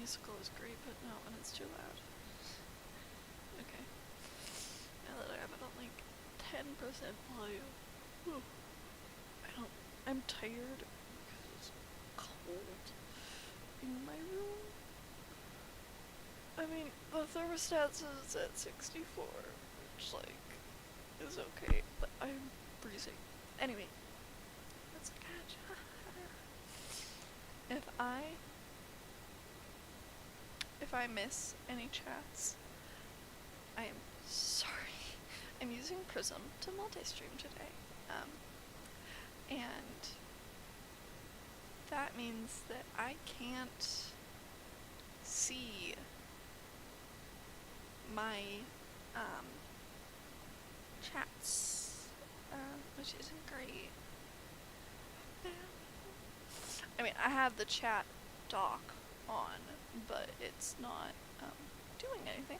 bicycle is great, but not when it's too loud. Okay. Now that I have it on like 10% volume. Whew. I'm tired because it's cold in my room. I mean, the thermostat says at 64, which, like, is okay, but I'm freezing. Anyway, let's catch up. If I miss any chats, I am sorry. I'm using Prism to multi-stream today. And that means that I can't see my chats, which isn't great. I mean, I have the chat dock on, but it's not doing anything.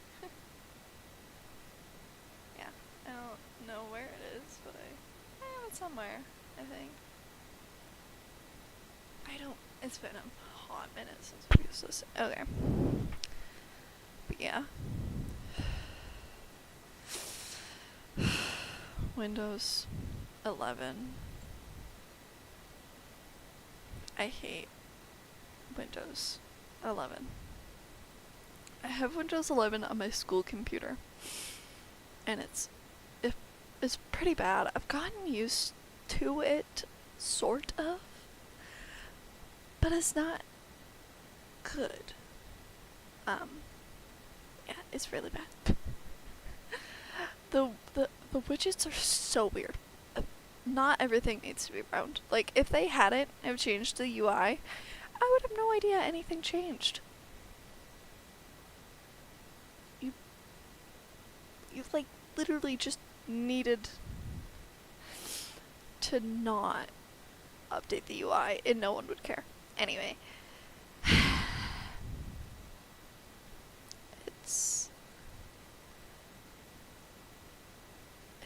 Yeah, I don't know where it is, but I have it somewhere, I think. It's been a hot minute since I've used this. Okay. But yeah. Windows 11. I hate Windows 11. I have Windows 11 on my school computer, and it's pretty bad. I've gotten used to it, sort of, but it's not good. Yeah, it's really bad. The widgets are so weird. Not everything needs to be round. Like, if they hadn't have changed the UI, I would have no idea anything changed. You like literally just needed to not update the UI and no one would care. Anyway.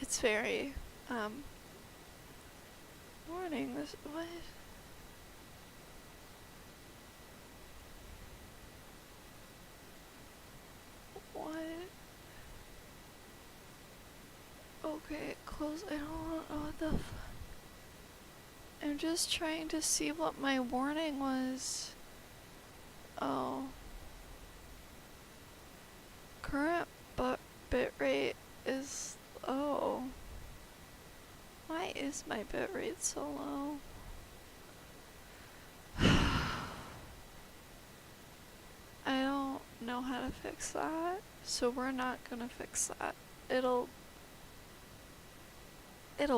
It's very, warning, what? What? Okay, close, I don't know what the I'm just trying to see what my warning was. Oh. Current bitrate is, oh. Why is my bitrate so low? I don't know how to fix that, so we're not gonna fix that. It'll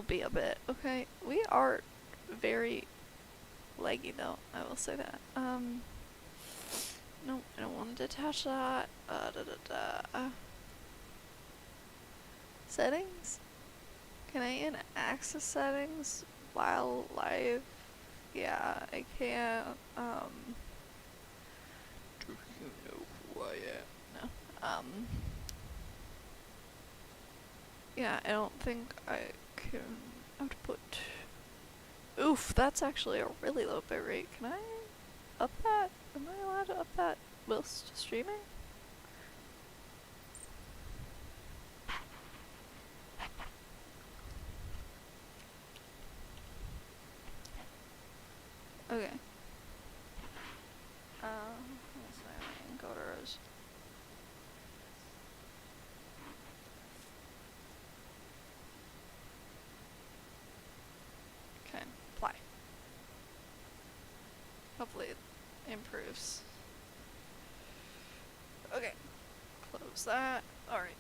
be a bit, okay? We are very laggy though, I will say that. Nope, I don't want to detach that. Settings? Can I in access settings while live? Yeah, I can't, do you know who I am? No. Yeah, I don't think I can output. Oof, that's actually a really low bitrate. Can I up that? Am I allowed to up that whilst streaming? Okay. Let's go to Rose. Okay, apply. Hopefully it improves. Okay, close that. Alright.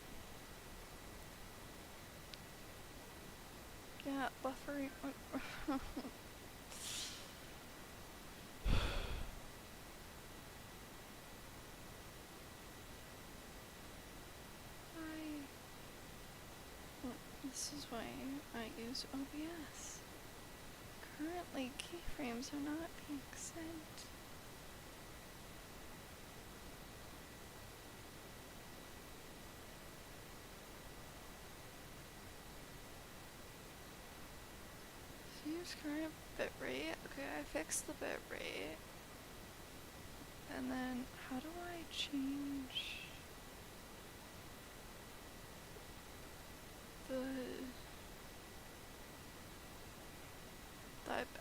Yeah, buffering. This is why I use OBS. Currently, keyframes are not being sent. Use current bitrate. Okay, I fixed the bitrate. And then, how do I change the...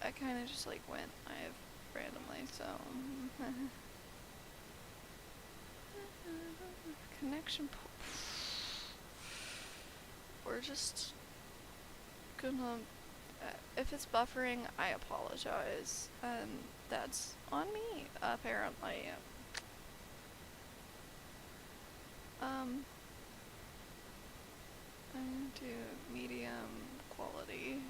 I kind of just like went live randomly, so... Connection... We're just gonna... if it's buffering, I apologize. That's on me, apparently. I'm gonna do medium quality.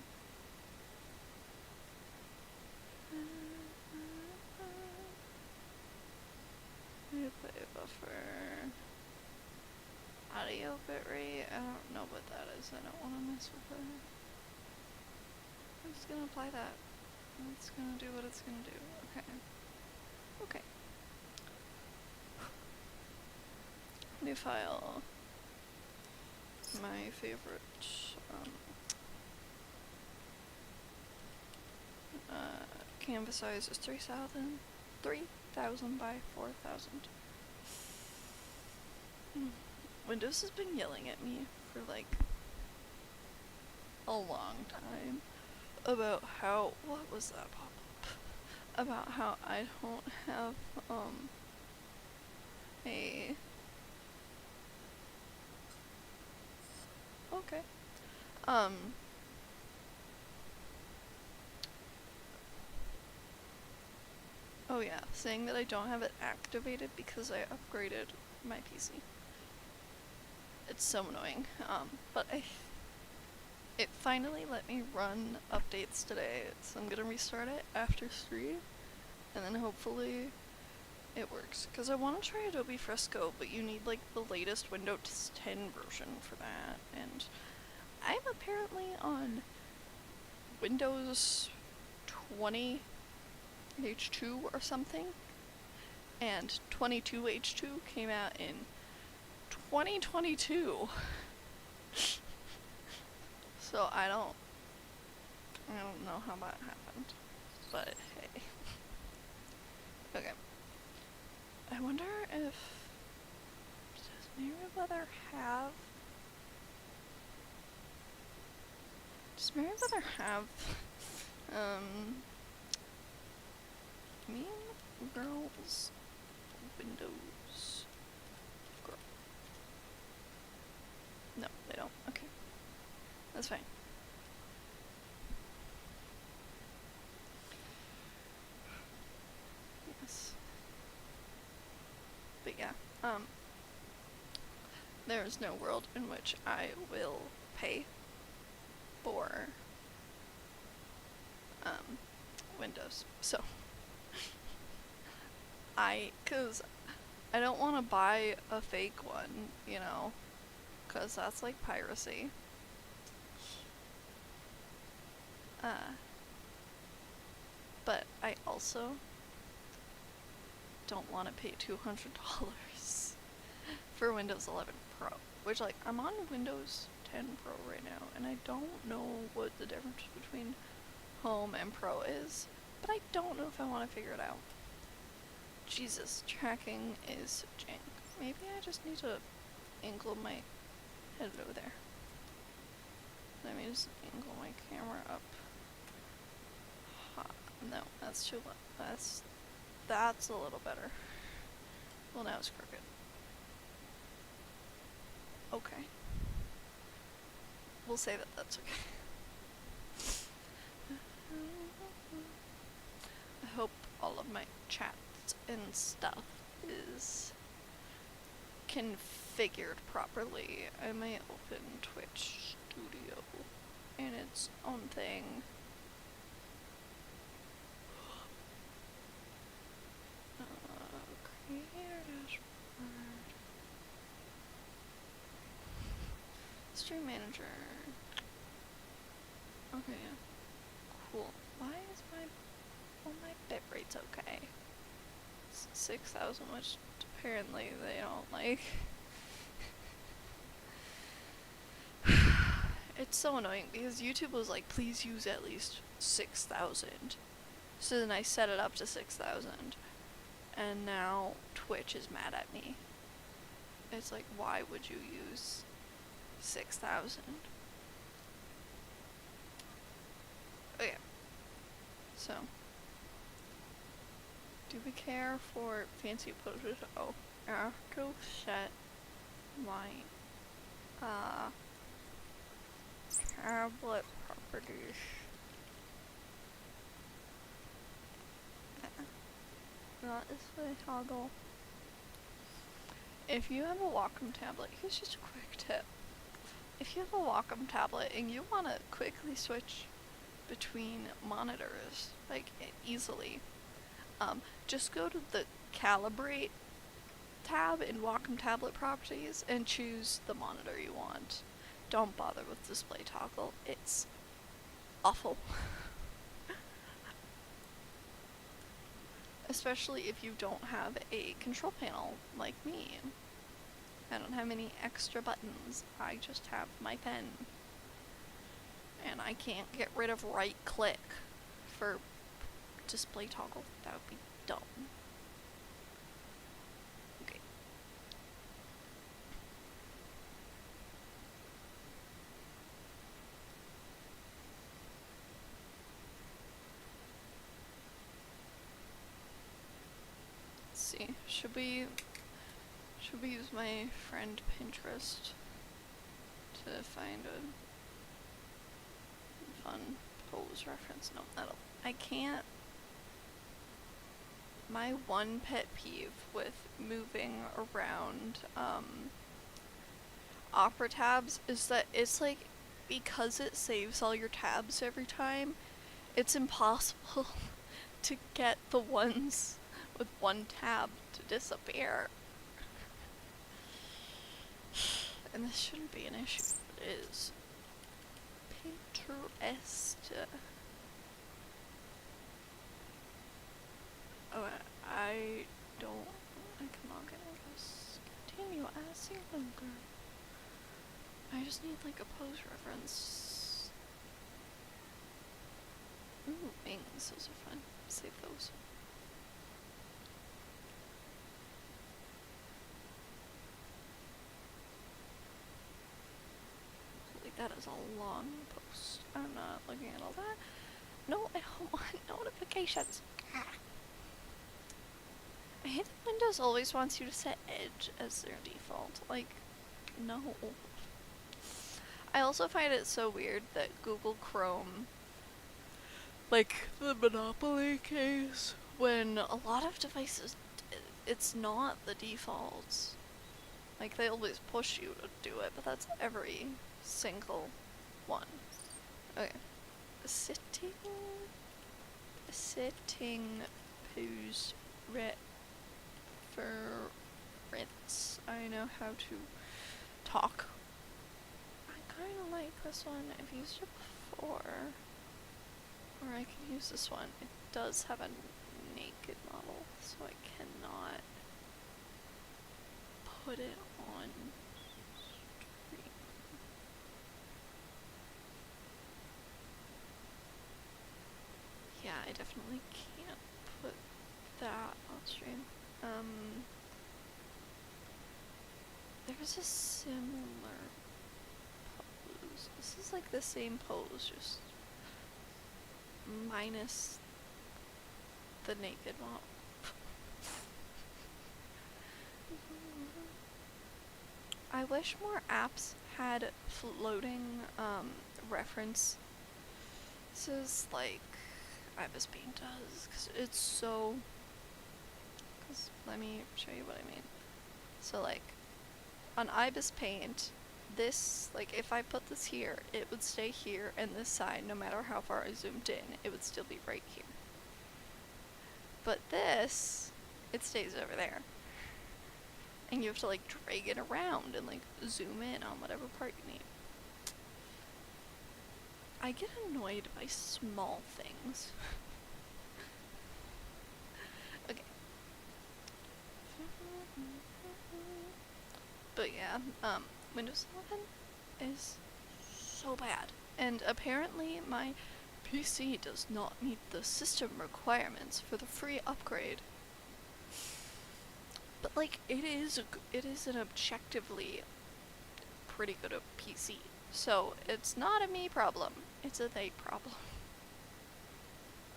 Replay buffer. Audio bitrate. I don't know what that is. I don't want to mess with it. I'm just gonna apply that. It's gonna do what it's gonna do. Okay. Okay. New file. My favorite. Canvas size is 3,000 by 4,000. Windows has been yelling at me for like a long time about how, what was that pop-up? About how I don't have a okay. Oh yeah, saying that I don't have it activated because I upgraded my PC. It's so annoying. But it finally let me run updates today, so I'm gonna restart it after 3, and then hopefully it works. Because I want to try Adobe Fresco, but you need like the latest Windows 10 version for that, and I'm apparently on Windows 20 H2 or something, and 22 H2 came out in 2022. So I don't know how that happened, but hey. Okay. I wonder if, does Merriweather have, Mean Girls Windows Girl. No, they don't. Okay. That's fine. Yes. But yeah, there's no world in which I will pay for Windows. So cause I don't want to buy a fake one, you know, cause that's like piracy. But I also don't want to pay $200 for Windows 11 Pro, which, like, I'm on Windows 10 Pro right now, and I don't know what the difference between Home and Pro is, but I don't know if I want to figure it out. Jesus, tracking is jank. Maybe I just need to angle my head over there. Let me just angle my camera up. No, that's too low. That's a little better. Well, now it's crooked. Okay. We'll say that that's okay. I hope all of my chats and stuff is configured properly. I may open Twitch Studio and its own thing. Creator dashboard. Stream manager. Okay, yeah. Cool. Why is my bit rate's okay? It's 6,000, which apparently they don't like. It's so annoying because YouTube was like, please use at least 6,000. So then I set it up to 6,000. and now Twitch is mad at me. It's like, why would you use 6,000? Okay. So, do we care for fancy poses? Oh, I have to set my tablet properties. Not this way, toggle. If you have a Wacom tablet, here's just a quick tip. If you have a Wacom tablet and you want to quickly switch between monitors, like easily, just go to the Calibrate tab in Wacom tablet properties and choose the monitor you want. Don't bother with display toggle. It's awful. Especially if you don't have a control panel like me. I don't have any extra buttons. I just have my pen. And I can't get rid of right click for display toggle. That would be dumb. Okay. Let's see. Should we use my friend Pinterest to find a fun pose reference? No, I can't. My one pet peeve with moving around Opera tabs is that it's like, because it saves all your tabs every time, it's impossible to get the ones with one tab to disappear. And this shouldn't be an issue, but it is. Pinterest. Oh, I cannot get this. Continue as longer. I just need like a pose reference. Ooh, wings, those are fun. Save those. That is a long post. I'm not looking at all that. No, I don't want notifications. I hate that Windows always wants you to set Edge as their default. Like, no. I also find it so weird that Google Chrome, like the Monopoly case, when a lot of devices, it's not the default. Like, they always push you to do it, but that's every single one. Okay. Sitting pose reference. I know how to talk. I kind of like this one. I've used it before. Or I can use this one. It does have a naked model, so I cannot put it on screen. Yeah, I definitely can't put that on stream. There's a similar pose. This is like the same pose, just minus the naked model. I wish more apps had floating references like Ibis Paint does, because it's so. Cause let me show you what I mean. So like on Ibis Paint, this, like if I put this here, it would stay here, and this side, no matter how far I zoomed in, it would still be right here. But this, it stays over there. And you have to like drag it around and like zoom in on whatever part you need. I get annoyed by small things. Okay. But yeah, Windows 11 is so bad. And apparently my PC does not meet the system requirements for the free upgrade. But like, it is an objectively pretty good PC. So it's not a me problem. It's a they problem.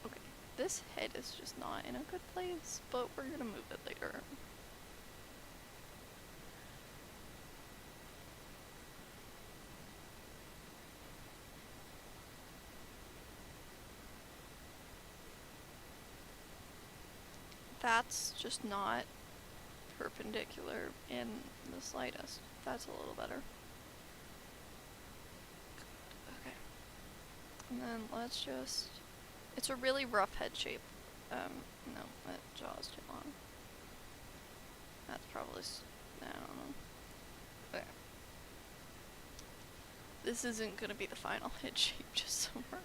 Okay, this head is just not in a good place, but we're gonna move it later. That's just not perpendicular in the slightest. That's a little better. Okay. And then let's just... It's a really rough head shape. No, that jaw's too long. That's probably... I don't know. Okay. This isn't gonna be the final head shape, just so we're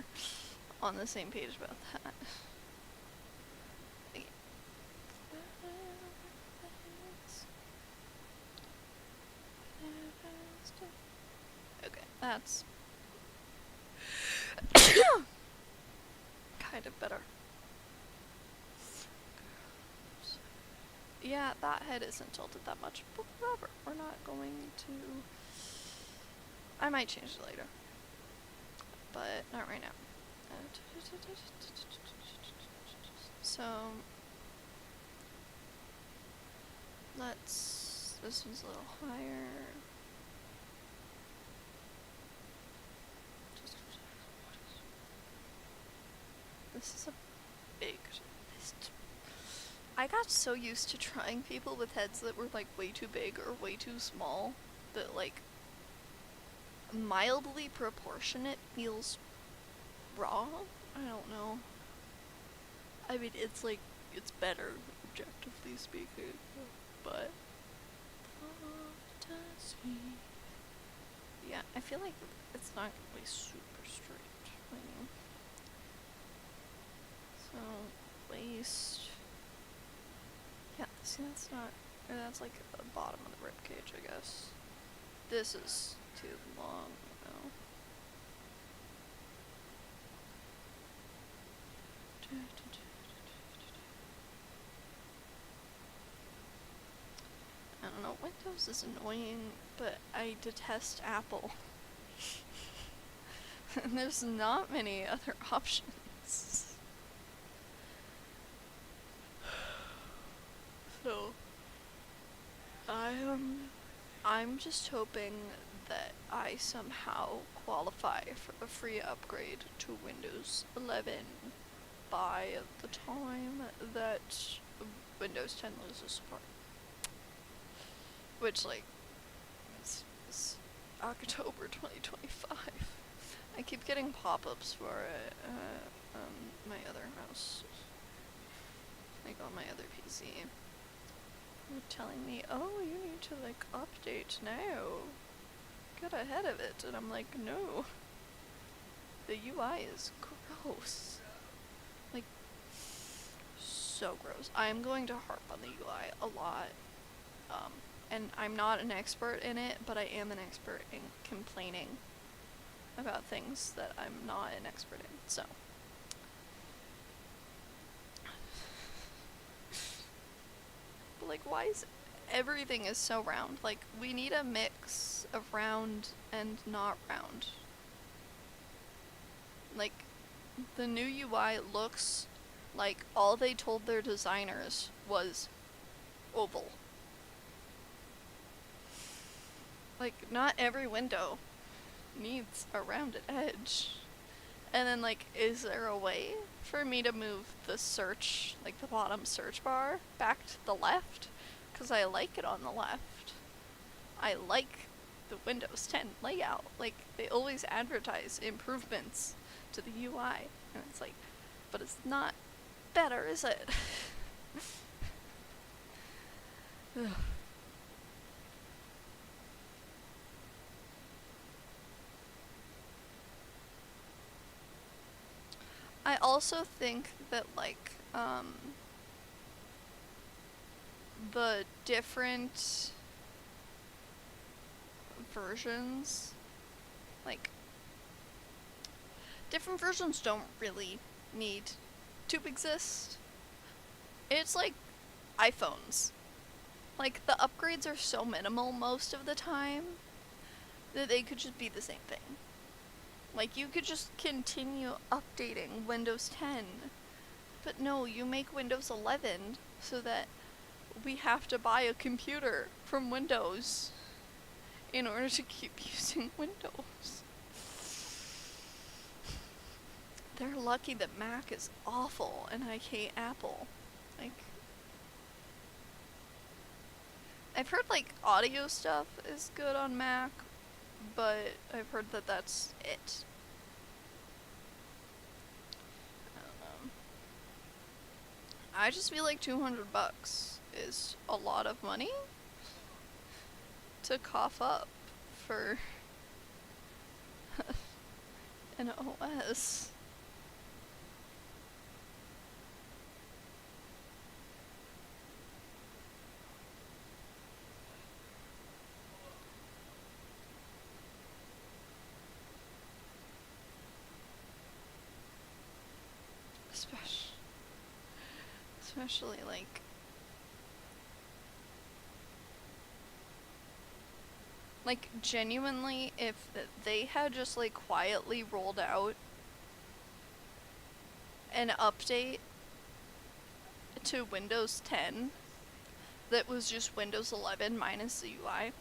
on the same page about that. Okay, that's kind of better. Yeah, that head isn't tilted that much, but whatever. We're not going to... I might change it later, but not right now. So, let's... This one's a little higher. This is a big... I got so used to trying people with heads that were like way too big or way too small that like mildly proportionate feels wrong. I don't know. I mean, it's like, it's better, objectively speaking, but... Yeah, I feel like it's not gonna be super straight. So, waist... Yeah, see, that's not... Or that's like the bottom of the ribcage, I guess. This is too long, though. I don't know, Windows is annoying, but I detest Apple. And there's not many other options. So, I'm just hoping that I somehow qualify for a free upgrade to Windows 11 by the time that Windows 10 loses support. Which, like, it's October 2025. I keep getting pop-ups for it, my other mouse. Like, on my other PC. Telling me, oh, you need to, like, update now. Get ahead of it. And I'm like, no. The UI is gross. Like, so gross. I'm going to harp on the UI a lot. And I'm not an expert in it, but I am an expert in complaining about things that I'm not an expert in, so. But, like, why is everything is so round? Like, we need a mix of round and not round. Like, the new UI looks like all they told their designers was oval. Like, not every window needs a rounded edge. And then, like, is there a way for me to move the search, like the bottom search bar, back to the left? Because I like it on the left. I like the Windows 10 layout. Like, they always advertise improvements to the UI. And it's like, but it's not better, is it? I also think that, like, the different versions, like, different versions don't really need to exist. It's like iPhones. Like, the upgrades are so minimal most of the time that they could just be the same thing. Like, you could just continue updating Windows 10. But no, you make Windows 11 so that we have to buy a computer from Windows in order to keep using Windows. They're lucky that Mac is awful and I hate Apple. Like, I've heard like audio stuff is good on Mac, but I've heard that that's it. I don't know. I just feel like $200 is a lot of money to cough up for an OS. Especially like genuinely, if they had just like quietly rolled out an update to Windows 10 that was just Windows 11 minus the UI,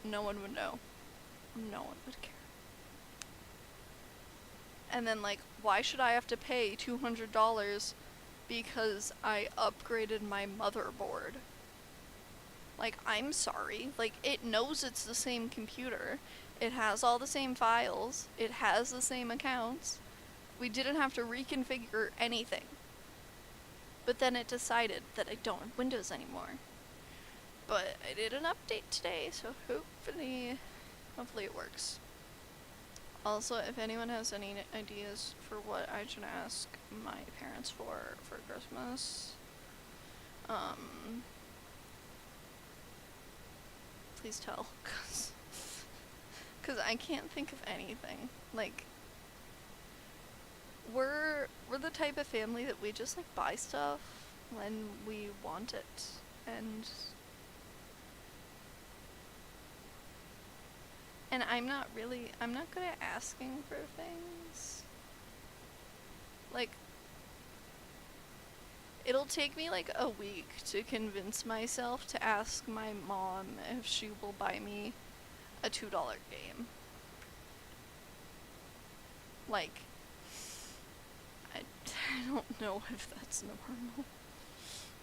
no one would know. No one would care. And then like, why should I have to pay $200 because I upgraded my motherboard? Like, I'm sorry. Like, it knows it's the same computer. It has all the same files. It has the same accounts. We didn't have to reconfigure anything. But then it decided that I don't have Windows anymore. But I did an update today, so hopefully it works. Also, if anyone has any ideas for what I should ask my parents for Christmas, please tell, cause I can't think of anything. Like, we're the type of family that we just like buy stuff when we want it, and I'm not good at asking for things. Like, it'll take me like a week to convince myself to ask my mom if she will buy me a $2 game. Like, I don't know if that's normal.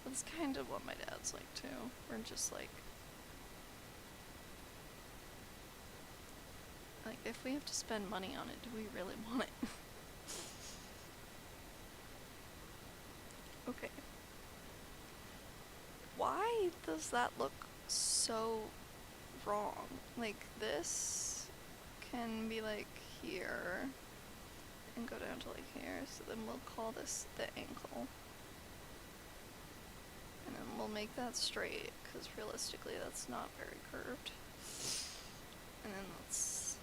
That's kind of what my dad's like too. We're just like, if we have to spend money on it, do we really want it? Okay. Why does that look so wrong? Like, this can be like here and go down to like here, so then we'll call this the ankle. And then we'll make that straight, because realistically that's not very curved. And then it's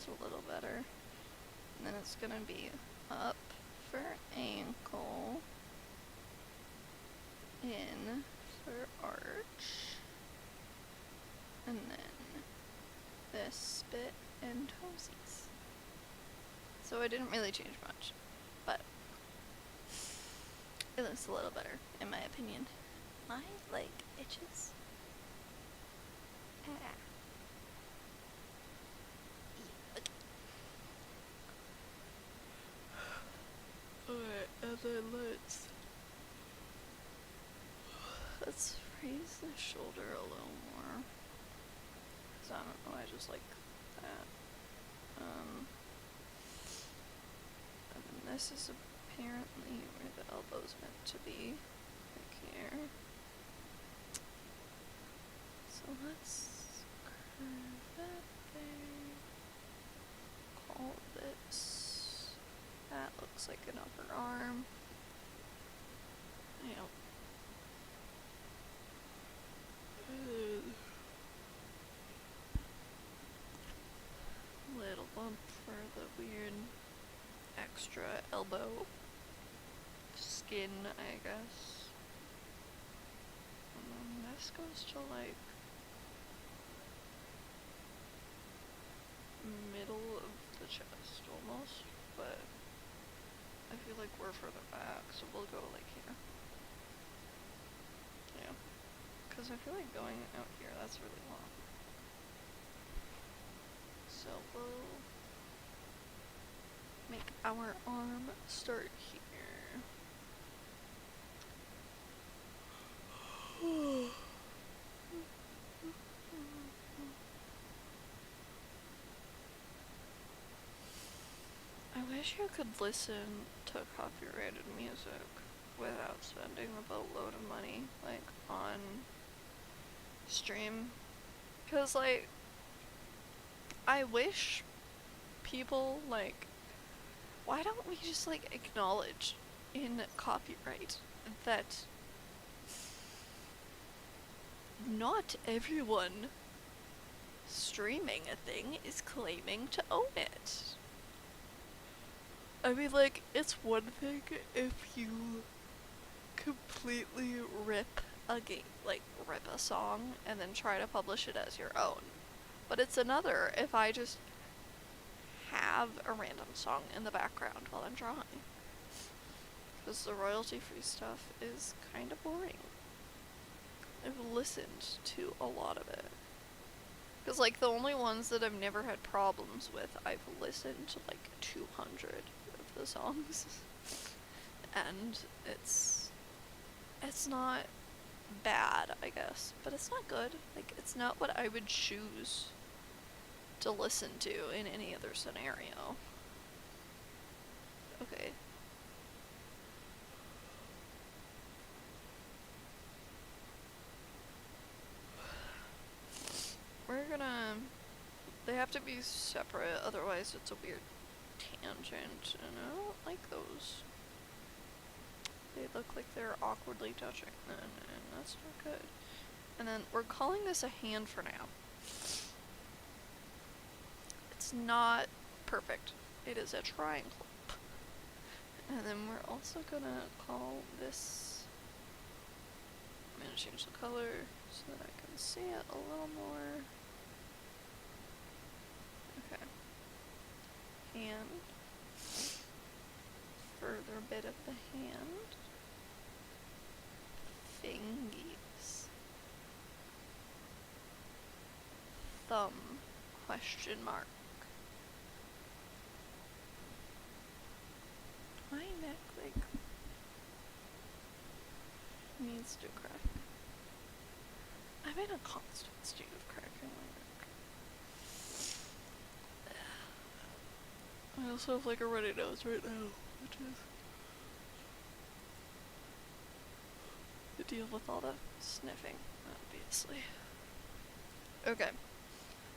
a little better. And then it's gonna be up for ankle, in for arch, and then this bit and toesies. So I didn't really change much, but it looks a little better, in my opinion. My leg itches. Ah. Alright, and then let's raise the shoulder a little more. Cause I don't know, I just like that. And then this is apparently where the elbow's meant to be. Like here. So let's curve that there. Call this. That looks like an upper arm. I don't. Little bump for the weird extra elbow skin, I guess. This goes to like middle of the chest almost, but I feel like we're further back, so we'll go like here. Yeah. Because I feel like going out here, that's really long. So we'll make our arm start here. I wish you could listen to copyrighted music without spending a boatload of money, like, on stream. Cause, like, I wish people, like, why don't we just, like, acknowledge in copyright that not everyone streaming a thing is claiming to own it? I mean, like, it's one thing if you completely rip a game, like, rip a song and then try to publish it as your own. But it's another if I just have a random song in the background while I'm drawing. Because the royalty-free stuff is kind of boring. I've listened to a lot of it. Because, like, the only ones that I've never had problems with, I've listened to, like, 200 of the songs. And it's not bad, I guess. But it's not good. Like, it's not what I would choose to listen to in any other scenario. Okay. We're gonna... They have to be separate, otherwise it's a weird tangent, and I don't like those. They look like they're awkwardly touching, and that's not good. And then we're calling this a hand for now. It's not perfect. It is a triangle. And then we're also gonna call this... I'm gonna change the color so that I can see it a little more. Okay. Hand. Further bit of the hand. Fingies. Thumb. Question mark. My neck, like, needs to crack. I'm in a constant state of cracking my neck. I also have, like, a runny nose right now, which is the deal with all the sniffing, obviously. Okay.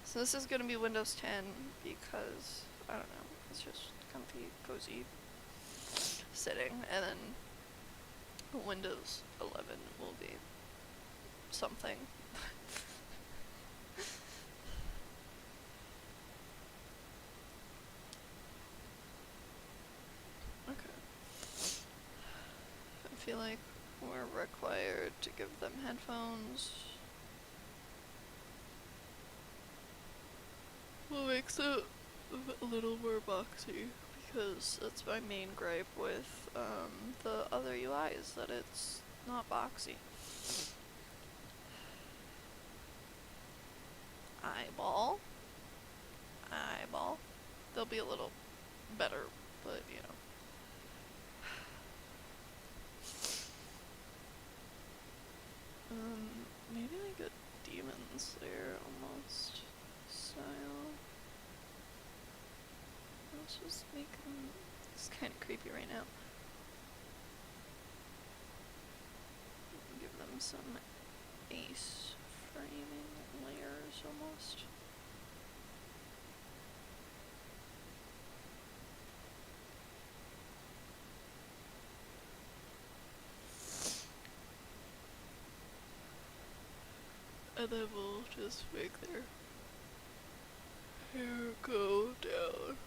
So this is gonna be Windows 10 because, I don't know, it's just comfy, cozy sitting, and then Windows 11 will be something. Okay. I feel like we're required to give them headphones. What makes it a little more boxy, because that's my main gripe with the other UIs, that it's not boxy. Eyeball. Eyeball. They'll be a little better, but you know. Maybe like a Demon Slayer almost style. Let's just make them... It's kind of creepy right now. Give them some ace framing layers almost. And then we'll just make their hair go down.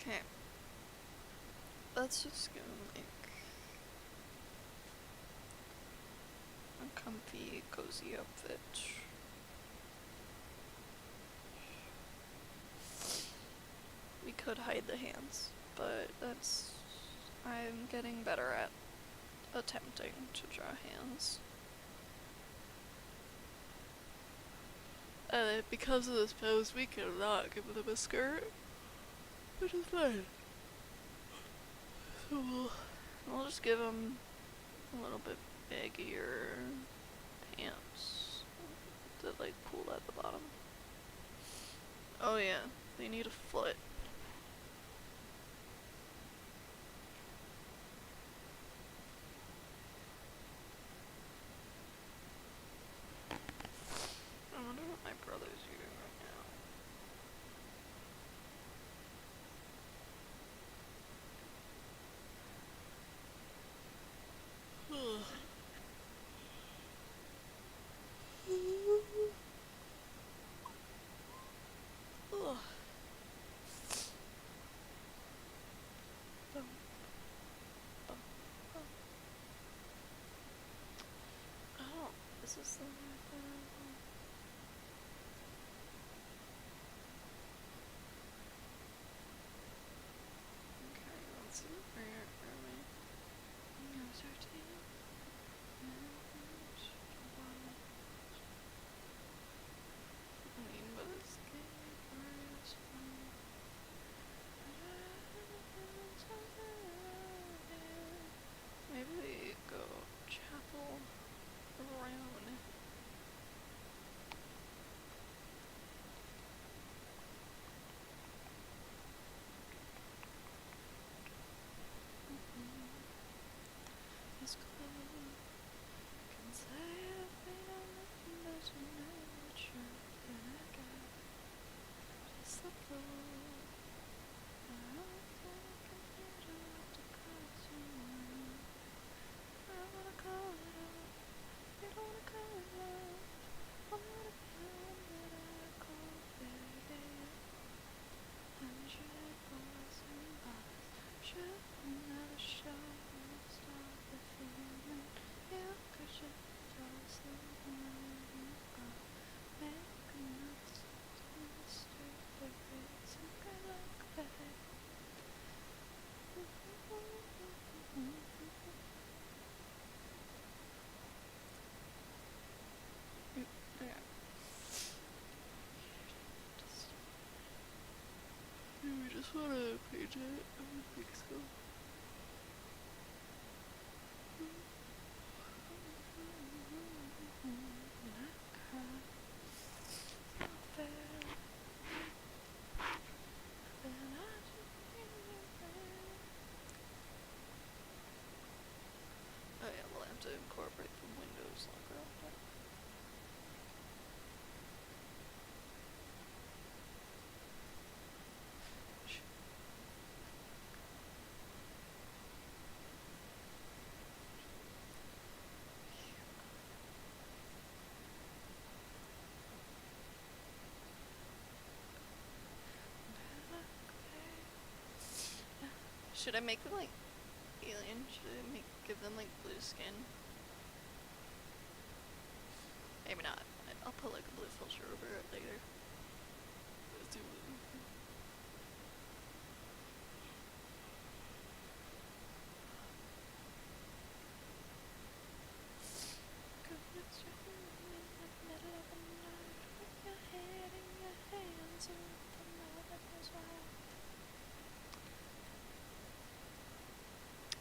Okay. Let's just go like a comfy, cozy outfit. We could hide the hands, but I'm getting better at attempting to draw hands. Because of this pose, we cannot give them a skirt, which is fine. So we'll just give them a little bit baggier pants that like pull at the bottom. Oh yeah, they need a foot. I wonder what my brother's doing right now. Ugh. Bum, bum, bum. Oh, this is the okay, let's see where are we? No, 13. I mean, but it's maybe we go chapel around. It's cold. Can say I've been on nothing but tonight, not sure that I got just the floor. I don't think I can get up to call someone. I wanna call it up. You don't wanna call it love. I wanna be the one that I call baby. Hundred boys and bars, shooting at a shot and start the feeling. You could just toss them in the bar, making us stupid face, something like that. Okay. We just wanna paint it. I don't think so. Oh yeah, we'll have to incorporate the windows longer. Should I make them like alien? Should I give them like blue skin? Maybe not. I'll put like a blue filter over it later. Let's do it.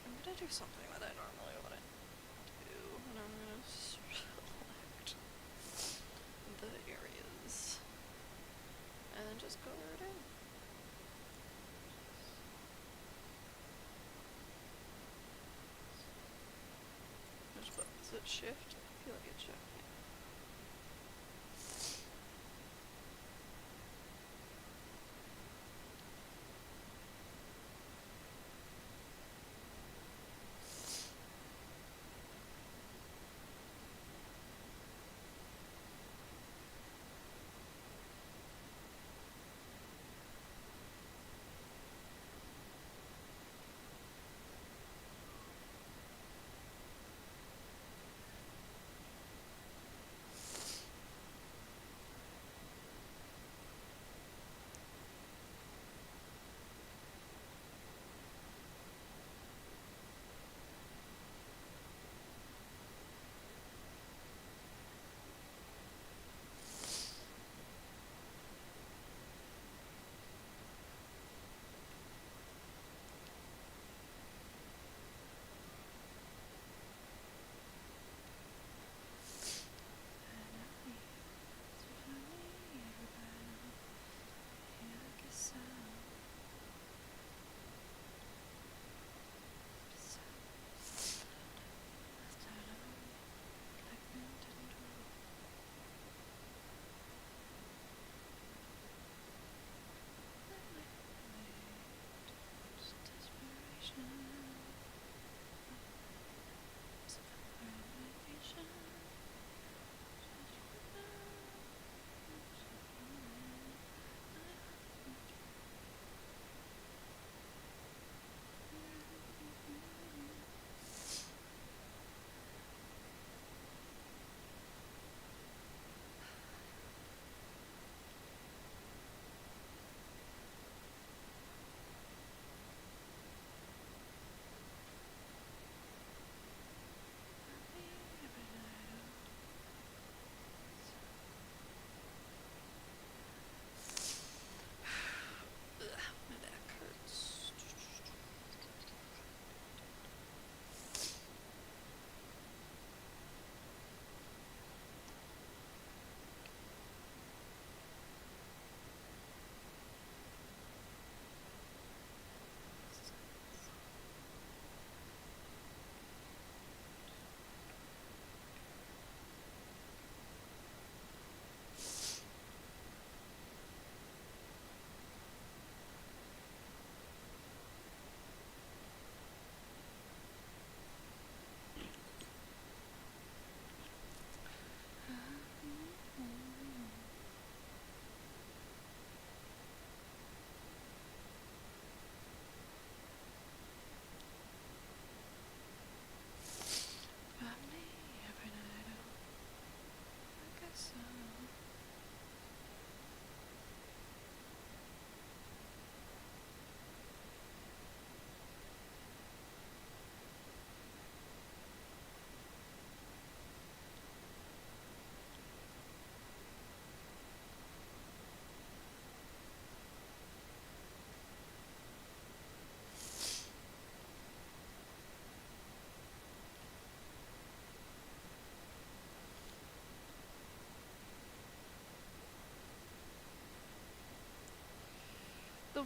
I'm gonna do something that I normally wouldn't do, and I'm gonna select the areas and then just color it in. Is it shift? I feel like it's shift.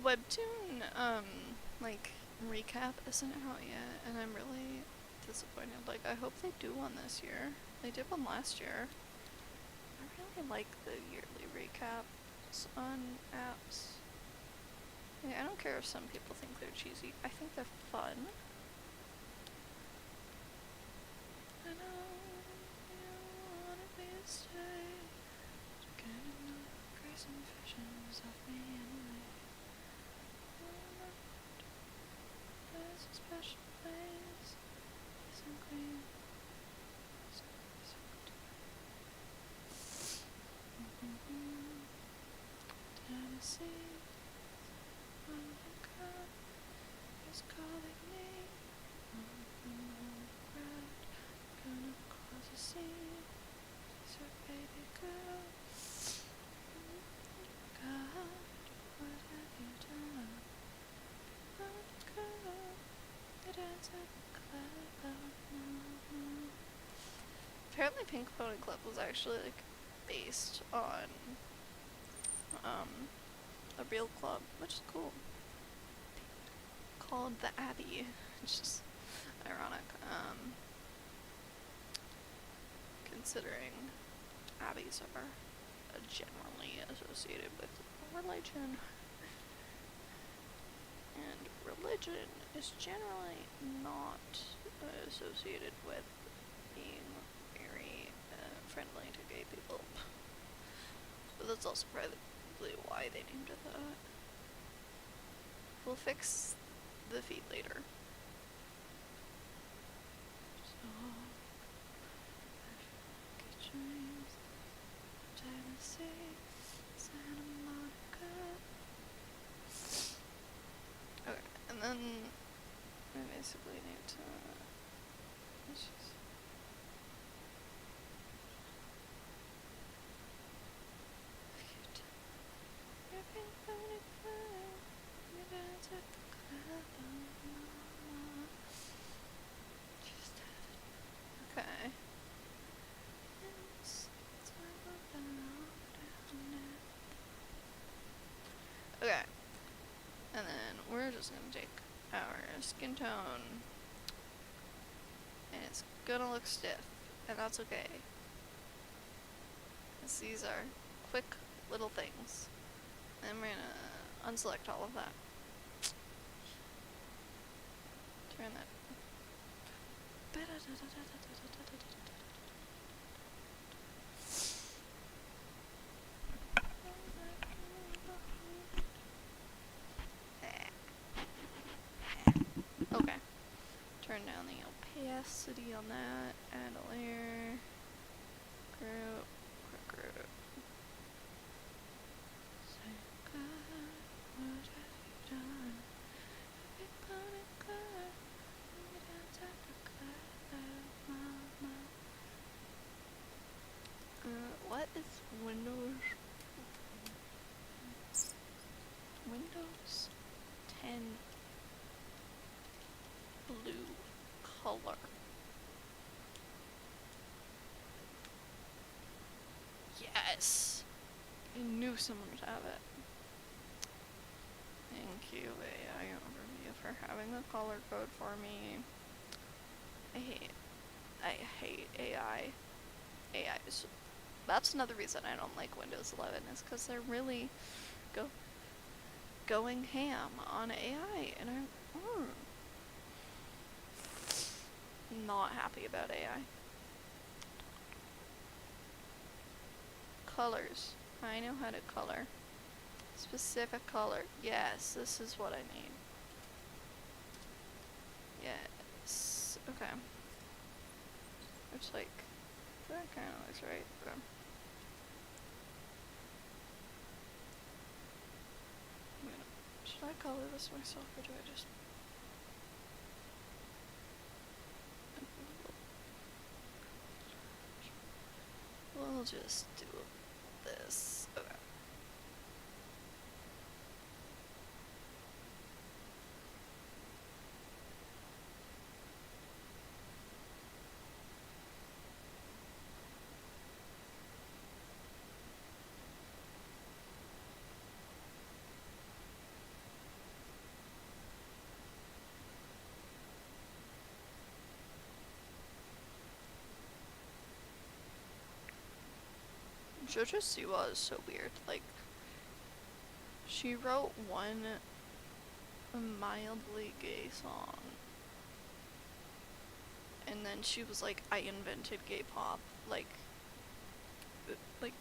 webtoon, like, recap isn't out yet, and I'm really disappointed. Like, I hope they do one this year. They did one last year. I really like the yearly recaps on apps. Like, I don't care if some people think they're cheesy. I think they're fun. I know you wanted me to stay, to get enough grace and visions of me anyway. There's a special place, peace and cream. Tennessee, Monica is calling me. On the ground, gonna cause a scene. She's her baby girl. God, what have you done? Monica, you dance at the club. Apparently Pink Pony Club was actually, like, based on a real club, which is cool, called the Abbey, which is ironic, considering abbeys are generally associated with religion, and religion is generally not associated with being very friendly to gay people. But that's also probably why they named it that. We'll fix the feed later. So, get dreams, Tennessee, Santa Monica. Okay, and then we basically need to. Let's just. Okay. Okay. And then we're just gonna take our skin tone, and it's gonna look stiff, and that's okay. Because these are quick little things. And we're gonna unselect all of that. Turn that. Okay. Turn down the opacity on that. Add a layer. Group. Group. Say, God, what have you done? Big pony good. You dance at the club, mama. What is Windows 10 blue color? Yes! I knew someone would have it. Thank you, AI Overview, for having the color code for me. I hate AI. AI is. That's another reason I don't like Windows 11, is because they're really going ham on AI, and I'm not happy about AI. Colors. I know how to color. Specific color. Yes, this is what I need. Yes. Okay. Looks like that kind of looks right. Okay. Should I color this myself, or do I just? We'll just do this. Okay. JoJo Siwa is so weird. Like, she wrote one mildly gay song, and then she was like, I invented gay pop. Like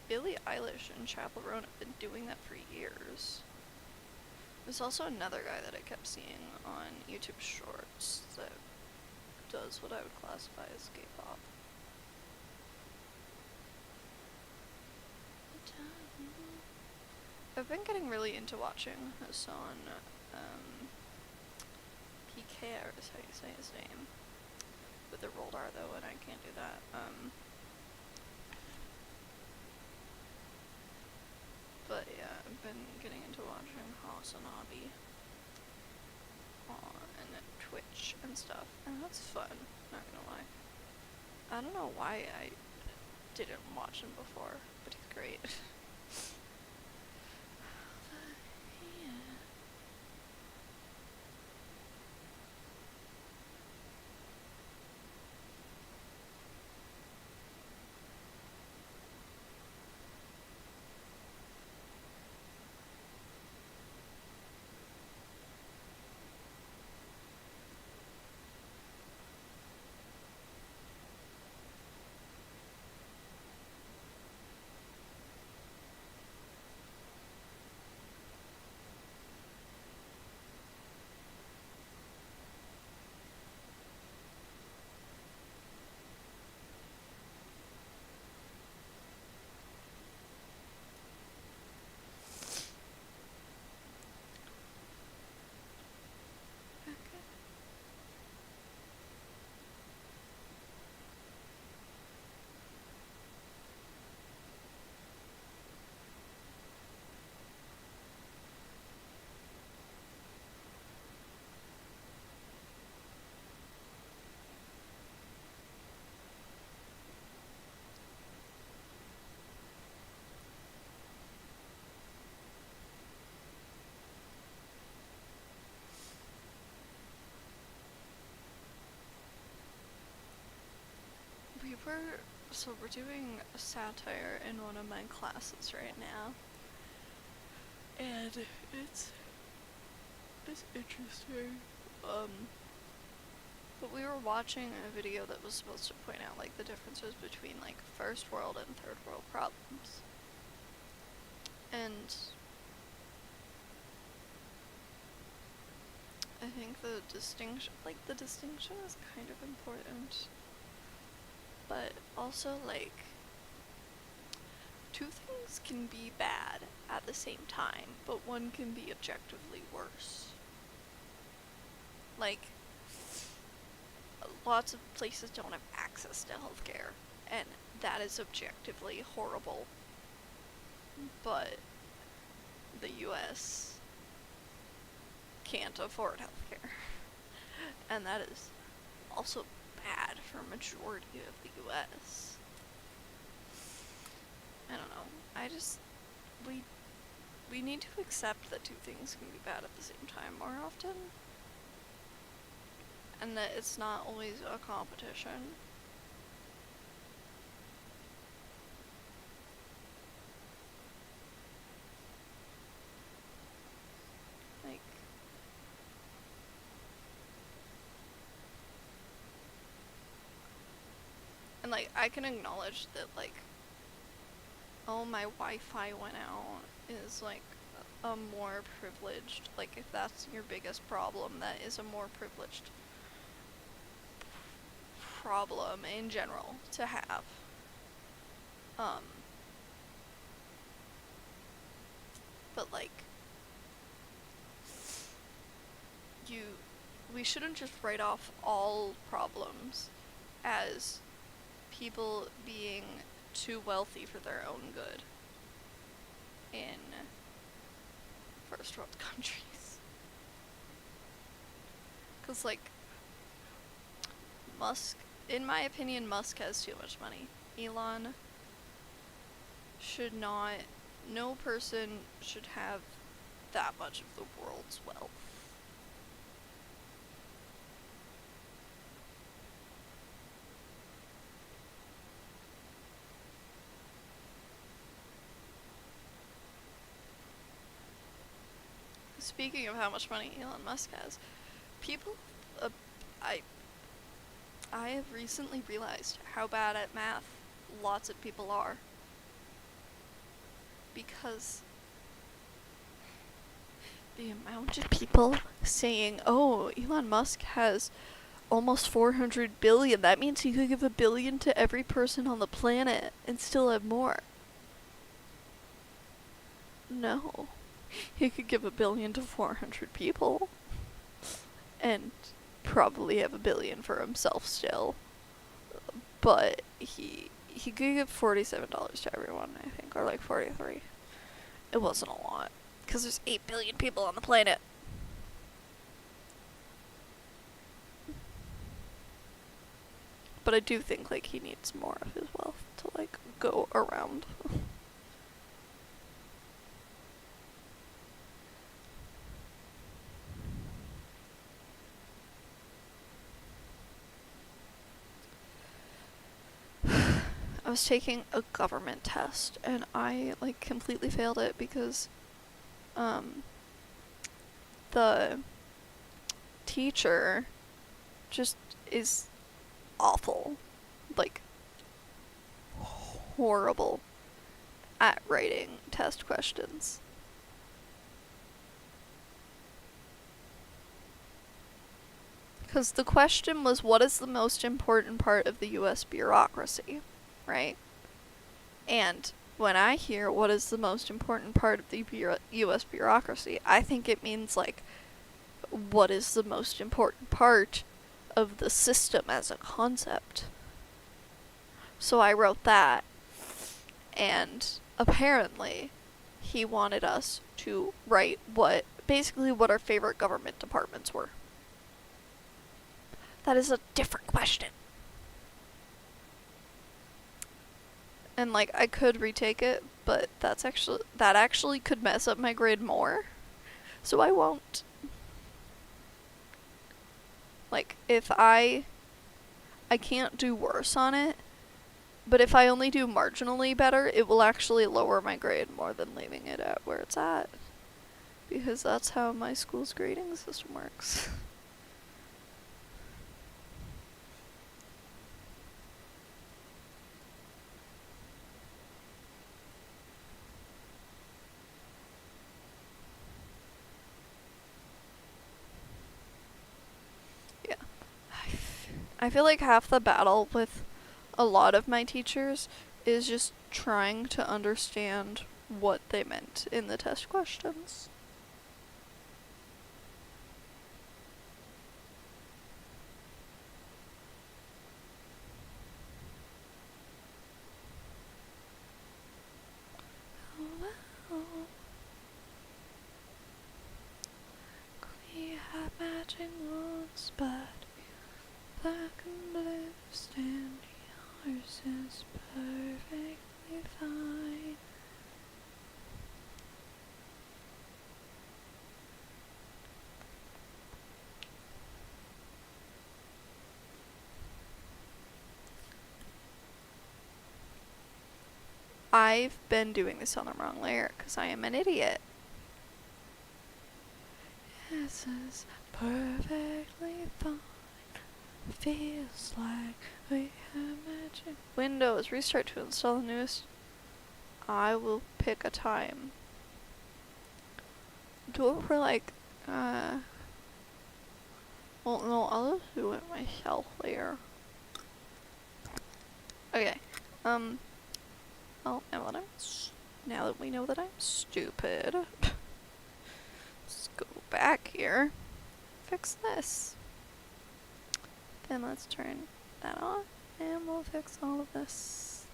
Billie Eilish and Chappell Roan have been doing that for years. There's also another guy that I kept seeing on YouTube Shorts that does what I would classify as gay pop. I've been getting really into watching Hassan PK, is how you say his name. With the rolled R though, and I can't do that. But yeah, I've been getting into watching Hasanabi on Twitch and stuff, and that's fun, not gonna lie. I don't know why I didn't watch him before, but he's great. Yeah. We're doing a satire in one of my classes right now, and it's interesting. But we were watching a video that was supposed to point out like the differences between like first world and third world problems, and I think the distinction is kind of important. But also, like, two things can be bad at the same time, but one can be objectively worse. Like, lots of places don't have access to healthcare, and that is objectively horrible. But the US can't afford healthcare. And that is also bad for a majority of the US. I don't know. We need to accept that two things can be bad at the same time more often. And that it's not always a competition. Like, and like, I can acknowledge that, like, oh, my Wi-Fi went out is like a more privileged, like, if that's your biggest problem, that is a more privileged problem in general to have. But like, we shouldn't just write off all problems as people being too wealthy for their own good in first world countries. 'Cause like, Musk, in my opinion, Musk has too much money. Elon should not, no person should have that much of the world's wealth. speaking of how much money Elon Musk has, people, I I have recently realized how bad at math lots of people are. Because the amount of people saying, oh, Elon Musk has almost 400 billion, that means he could give $1 billion to every person on the planet and still have more. No. He could give $1 billion to 400 people and probably have $1 billion for himself still. But he could give $47 to everyone, I think, or like 43. It wasn't a lot, because there's 8 billion people on the planet. But I do think like he needs more of his wealth to like go around. I was taking a government test and I like completely failed it because the teacher just is awful. Like horrible at writing test questions. Because the question was, what is the most important part of the US bureaucracy, right? And when I hear what is the most important part of the US bureaucracy, I think it means like, what is the most important part of the system as a concept? So I wrote that, and apparently he wanted us to write basically what our favorite government departments were. That is a different question. And like I could retake it, but that actually could mess up my grade more. So I won't. Like if I can't do worse on it, but if I only do marginally better, it will actually lower my grade more than leaving it at where it's at. Because that's how my school's grading system works. Yeah. I feel like half the battle with a lot of my teachers is just trying to understand what they meant in the test questions. We have matching wounds, but black and blue stand. Yours is perfectly fine. I've been doing this on the wrong layer because I am an idiot. This is perfectly fine. Feels like we have magic. Windows, restart to install the newest. I will pick a time. Do it for like, well, no, I'll just do it myself later. Okay, oh, now that we know that I'm stupid, let's go back here, fix this. Then let's turn that on, and we'll fix all of this.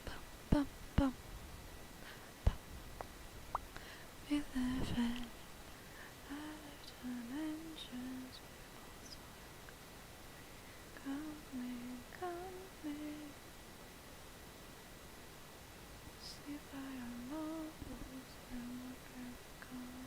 Bum, bum, bum. We live in other dimensions. Come me. Sleep by our novels and look at the color.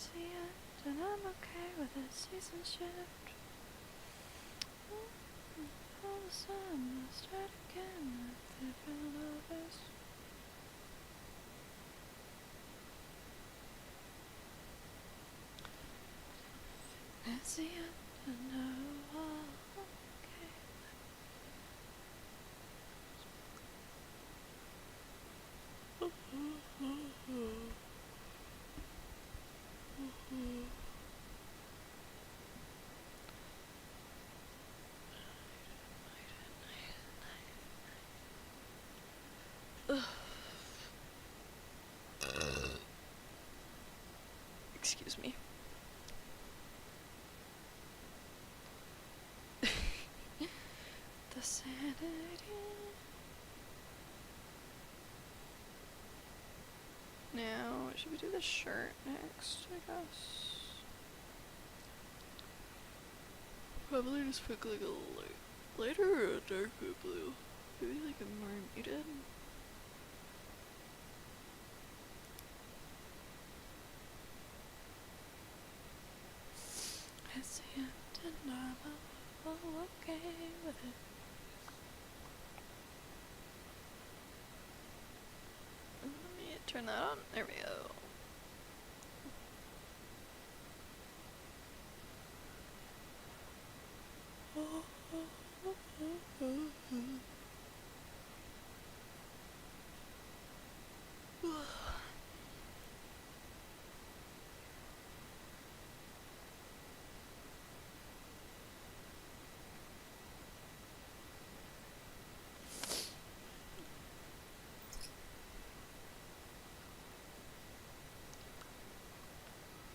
It's the end, and I'm okay with it. Season shift. All of a sudden, I start again with different lovers. It's the end, and I'm all okay. Excuse me. The sanity. Now, should we do the shirt next, I guess? Probably just pick like a lighter or a darker blue. Maybe like a more muted. It's the end and I'm all okay with it. Let me turn that on. There we go.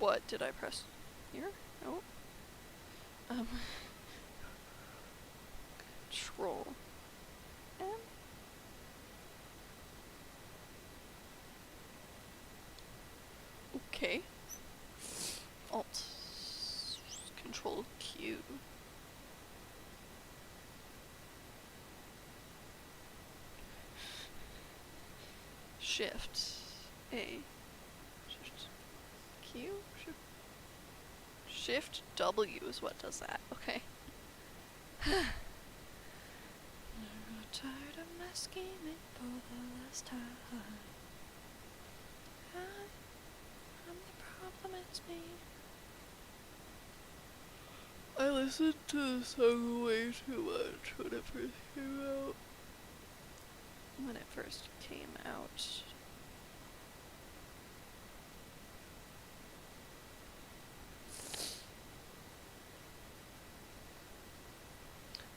What did I press? Here? No. Control M. Okay. Alt. Control Q. Shift A. Shift Q? Shift W is what does that. Okay. I'm tired of my scheming for the last time. I'm the problem, it's me. I listened to the song way too much when it first came out. When it first came out.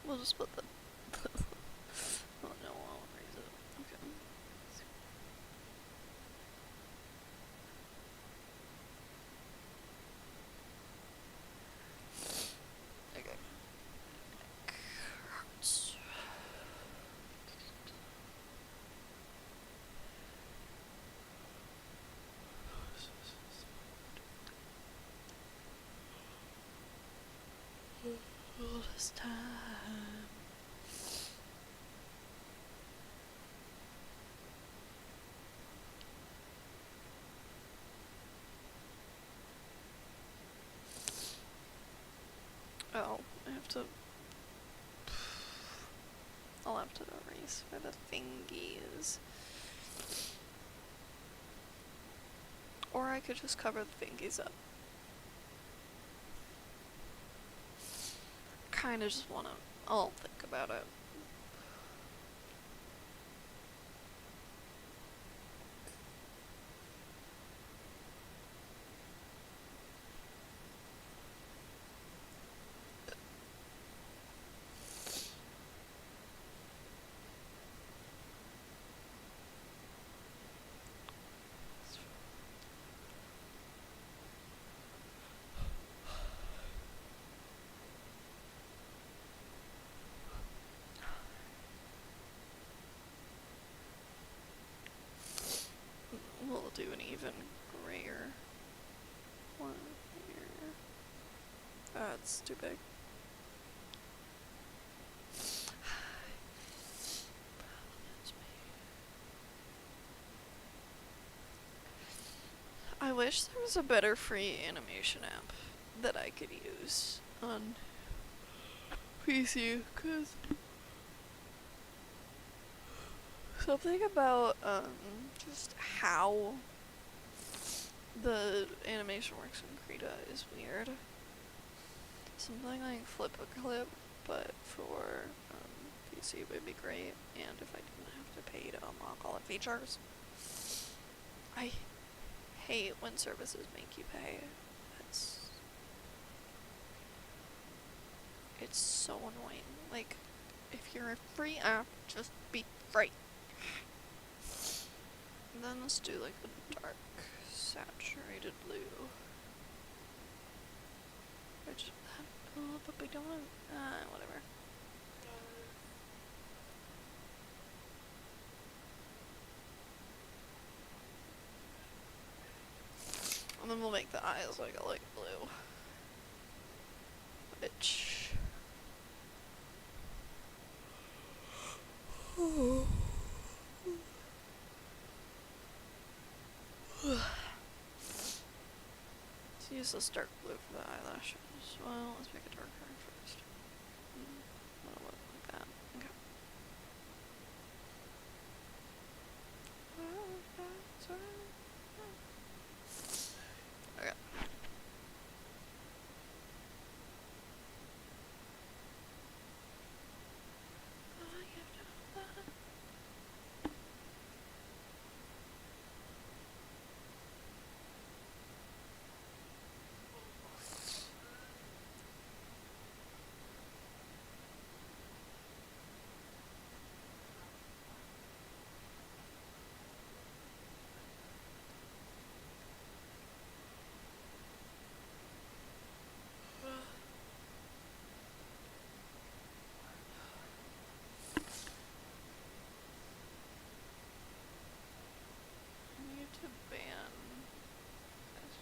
We'll just put the oh no, I'll raise it. Okay. Okay. Hurts. All this time. Oh, I have to. I'll have to erase where the thingy is. Or I could just cover the thingies up. Kinda just wanna. I'll think about it. We'll do an even grayer one here. It's too big. I I wish there was a better free animation app that I could use on PC, cause something about just how the animation works in Krita is weird. Something like Flip a Clip, but for PC would be great, and if I didn't have to pay to unlock all the features. I hate when services make you pay. It's so annoying. Like, if you're a free app, just be free. And then let's do like a dark saturated blue. Which, but we don't want, whatever. And then we'll make the eyes like a light blue. Which... Let's use this dark blue for the eyelashes. Well, let's make it darker first. That'll look like that. Okay. Okay. I need to ban this.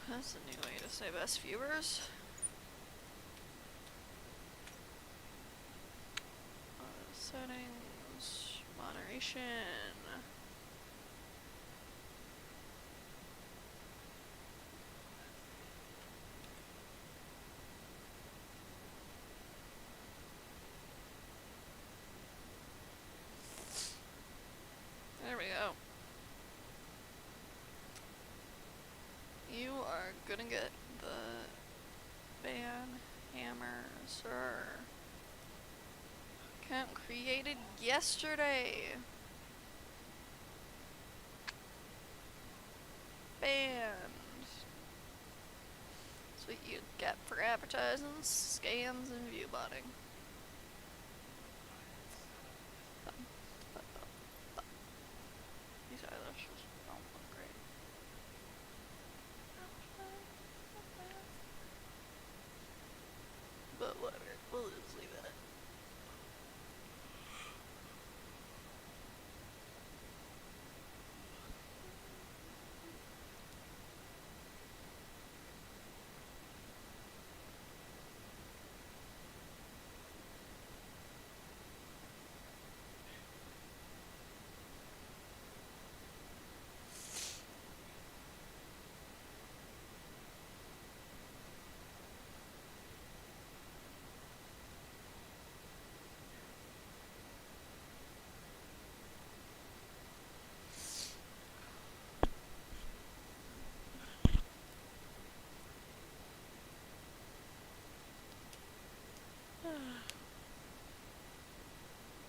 That's a new way to say best viewers. Settings, moderation. There we go. You are gonna get the ban hammer, sir. Account created yesterday. Banned. That's what you get for advertising, scams, and view botting. These eyelashes don't look great. But whatever, we'll just leave it.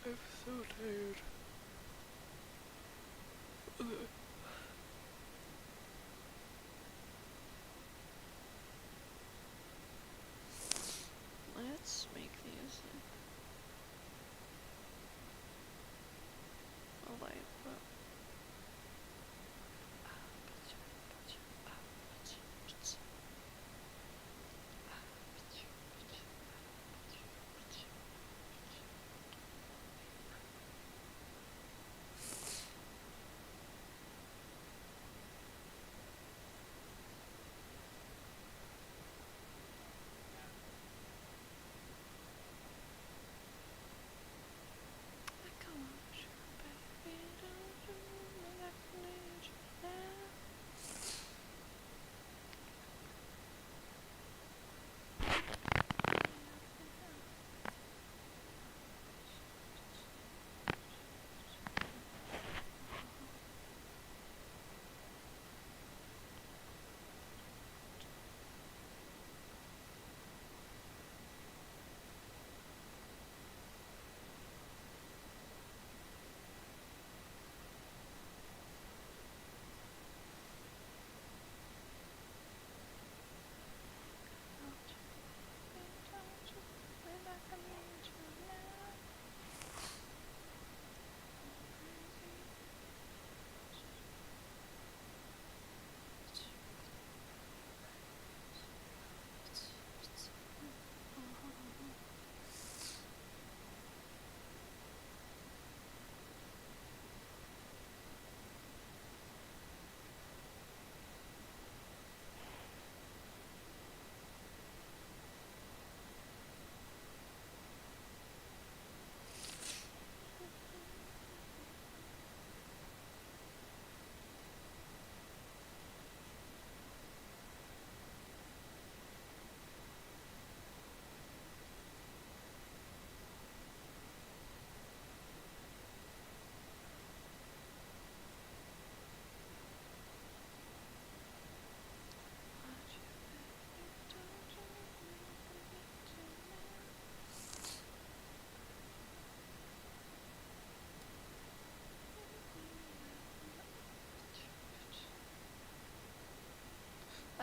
I'm so tired. Let's make these a light blue.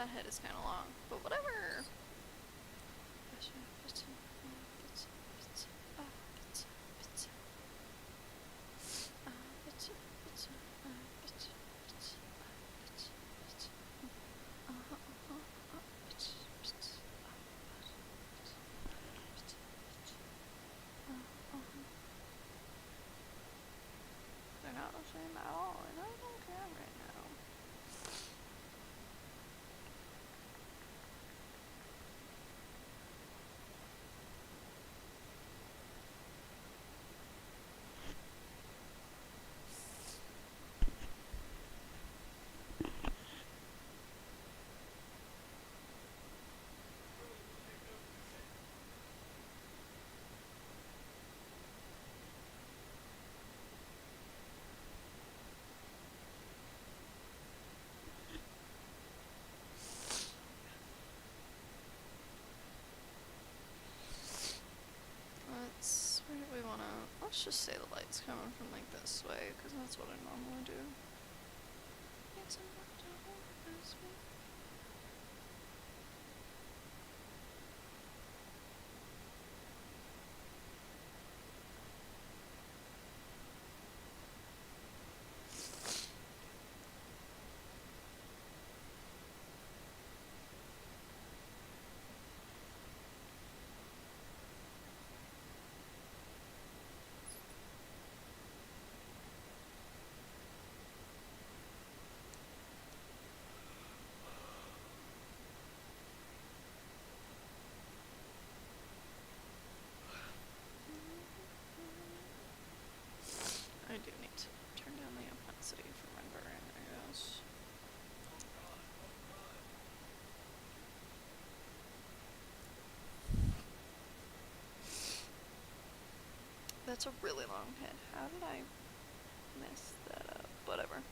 That head is kind of long, but whatever. They're not the same at all, and I don't care right now. Where do we wanna, let's just say the light's coming from like this way, cause that's what I normally do. It's a I do need to turn down the opacity for rendering, I guess. That's a really long head. How did I mess that up? Whatever.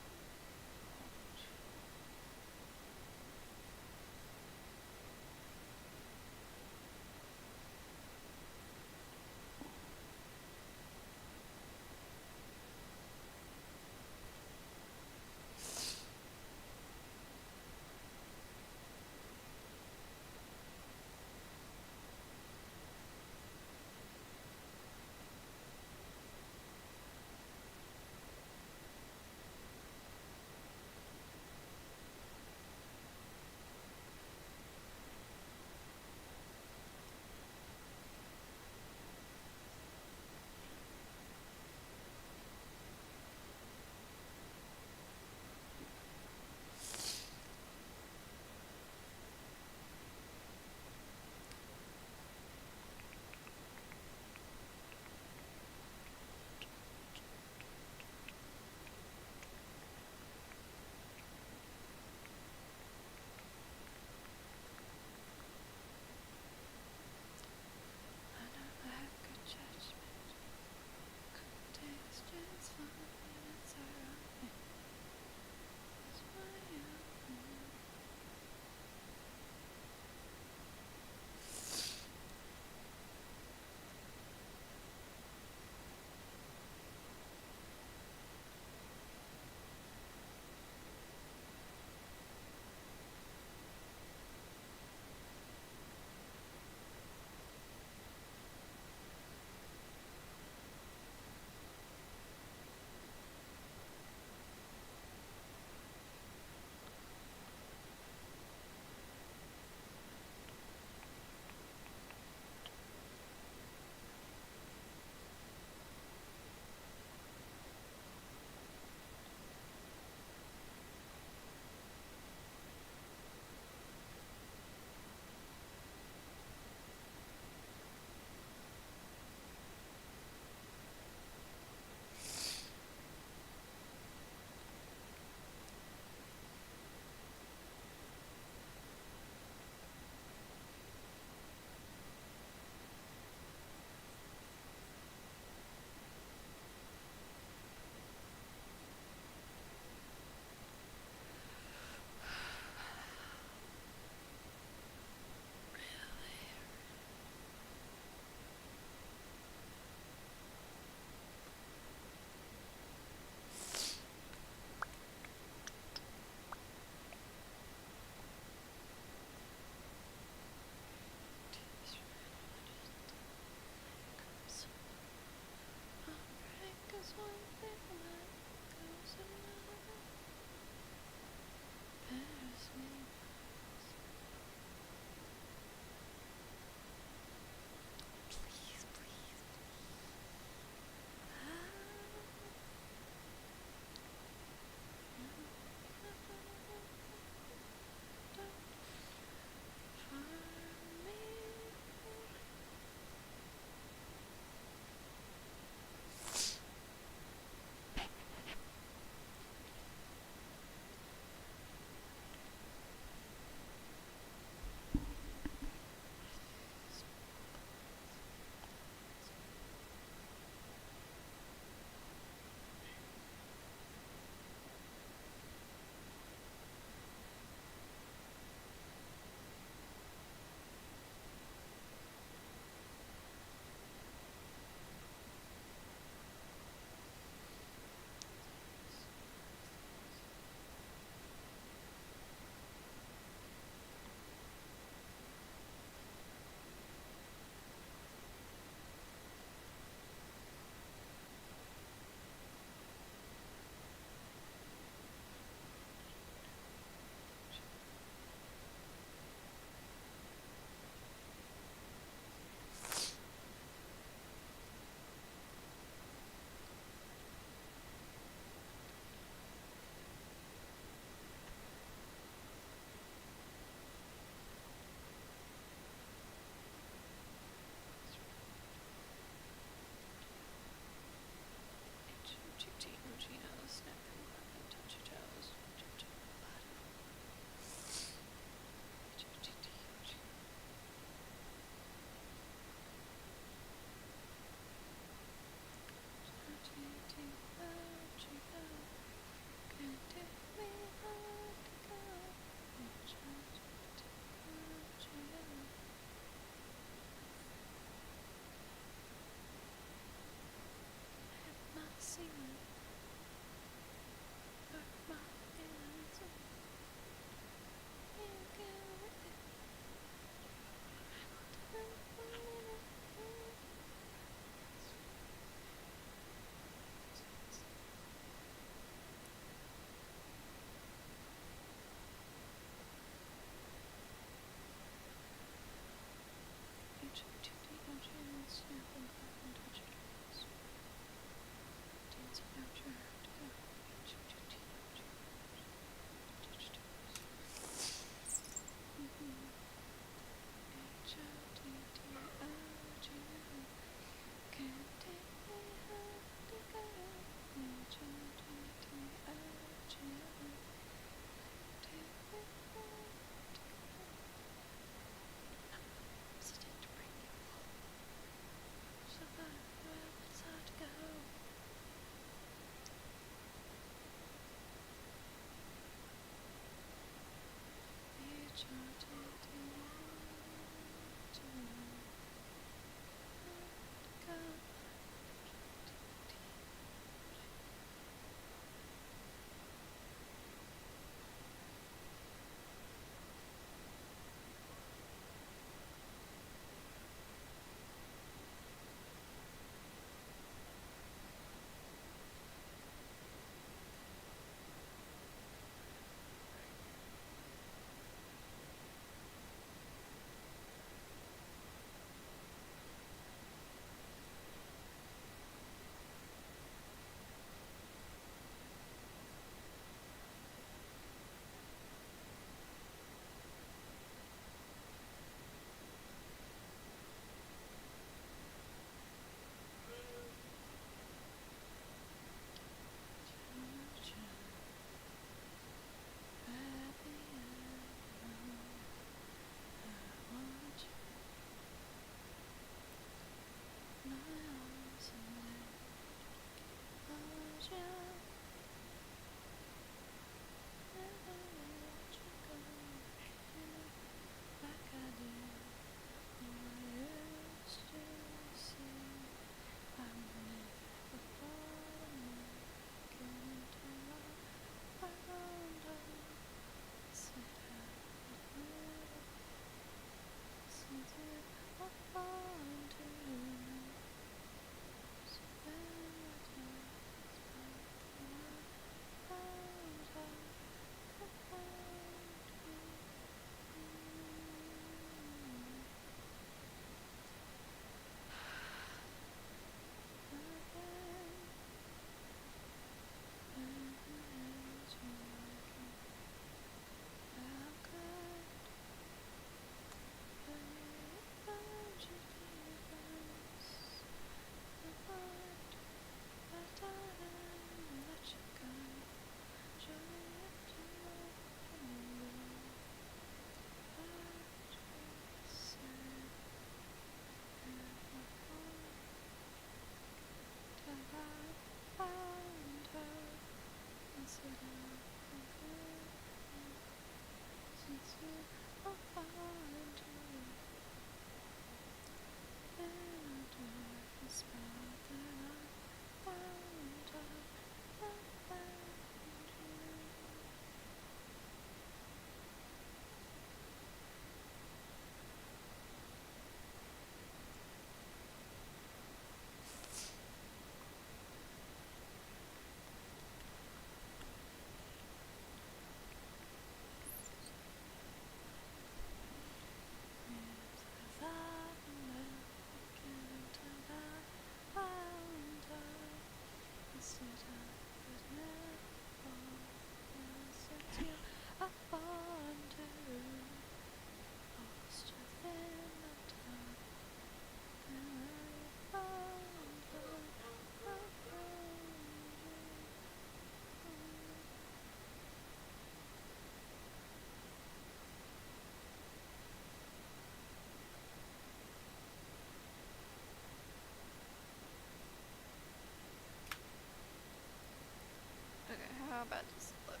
Okay, how bad does it look?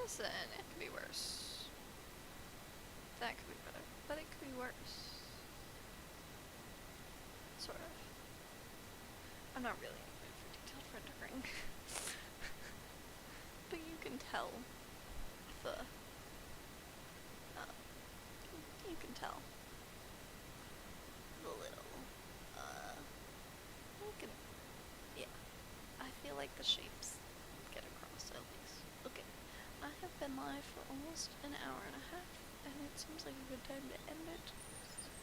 Listen, it could be worse. That could be better, but it could be worse. Sort of. I'm not really in the mood for detailed rendering. But you can tell the, you can tell the little, you can, yeah. I feel like the shapes get across at least. Okay, I have been live for almost an hour and a half, and it seems like a good time to end it,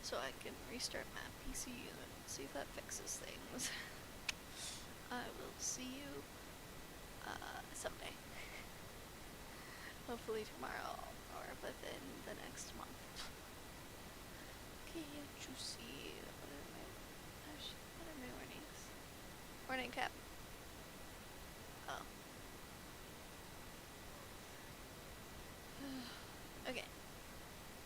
so I can restart my PC and see if that fixes things. I will see you, someday. Hopefully tomorrow, or within the next